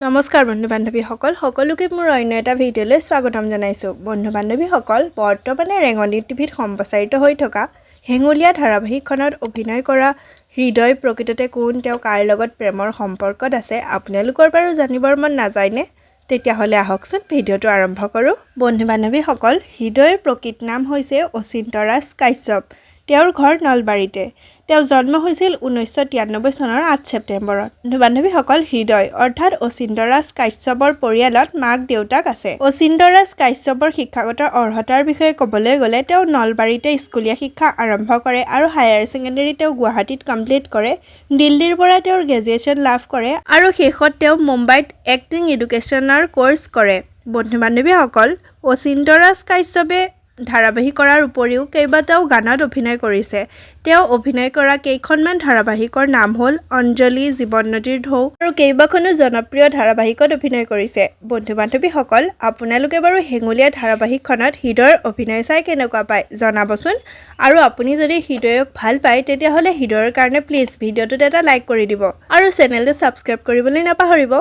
নমস্কাৰ বন্ধু বান্ধৱীসকল সকলোকে মোৰ অন্য এটা ভিডিঅ'লৈ স্বাগতম জনাইছোঁ। বন্ধু বান্ধৱীসকল, বৰ্তমানে ৰেঙনি টিভিত সম্প্ৰচাৰিত হৈ থকা হেঙুলীয়া ধাৰাবাহিকখনত অভিনয় কৰা হৃদয় প্ৰকৃততে কোন, তেওঁ কাৰ লগত প্ৰেমৰ সম্পৰ্কত আছে, আপোনালোকৰ বাৰু জানিবৰ মন নাযায়নে? তেতিয়াহ'লে আহকচোন ভিডিঅ'টো আৰম্ভ কৰোঁ। বন্ধু বান্ধৱীসকল, হৃদয়ৰ প্ৰকৃত নাম হৈছে অচিন্তৰাজ কাশ্যপ। তেওঁৰ ঘৰ নলবাৰীতে। তেওঁ জন্ম হৈছিল 1993 চনৰ 8 ছেপ্টেম্বৰত। বন্ধু বান্ধৱীসকল, হৃদয় অৰ্থাৎ অচিন্তৰাজ কাশ্যপৰ পৰিয়ালত মাক দেউতাক আছে। অচিন্তৰাজ কাশ্যপৰ শিক্ষাগত অৰ্হতাৰ বিষয়ে ক'বলৈ গ'লে তেওঁ নলবাৰীতে স্কুলীয়া শিক্ষা আৰম্ভ কৰে আৰু হায়াৰ ছেকেণ্ডেৰী তেওঁ গুৱাহাটীত কমপ্লিট কৰে। দিল্লীৰ পৰা তেওঁৰ গ্ৰেজুৱেশ্যন লাভ কৰে আৰু শেষত তেওঁ মুম্বাইত এক্টিং এডুকেশ্যনৰ কোৰ্ছ কৰে। বন্ধু বান্ধৱীসকল, অচিন্তৰাজ কাশ্যপে ধাৰাবাহিক কৰাৰ উপৰিও কেইবাটাও গানত অভিনয় কৰিছে। তেওঁ অভিনয় কৰা কেইখনমান ধাৰাবাহিকৰ নাম হ'ল অঞ্জলি, জীৱন নদীৰ ঢৌ আৰু কেইবাখনো জনপ্ৰিয় ধাৰাবাহিকত অভিনয় কৰিছে। বন্ধু বান্ধৱীসকল, আপোনালোকে বাৰু হেঙুলীয়া ধাৰাবাহিকখনত হৃদয়ৰ অভিনয় চাই কেনেকুৱা পায় জনাবচোন। আৰু আপুনি যদি হৃদয়ক ভাল পায় তেতিয়াহ'লে হৃদয়ৰ কাৰণে প্লিজ ভিডিঅ'টোত এটা লাইক কৰি দিব আৰু চেনেলটো ছাবস্ক্ৰাইব কৰিবলৈ নাপাহৰিব।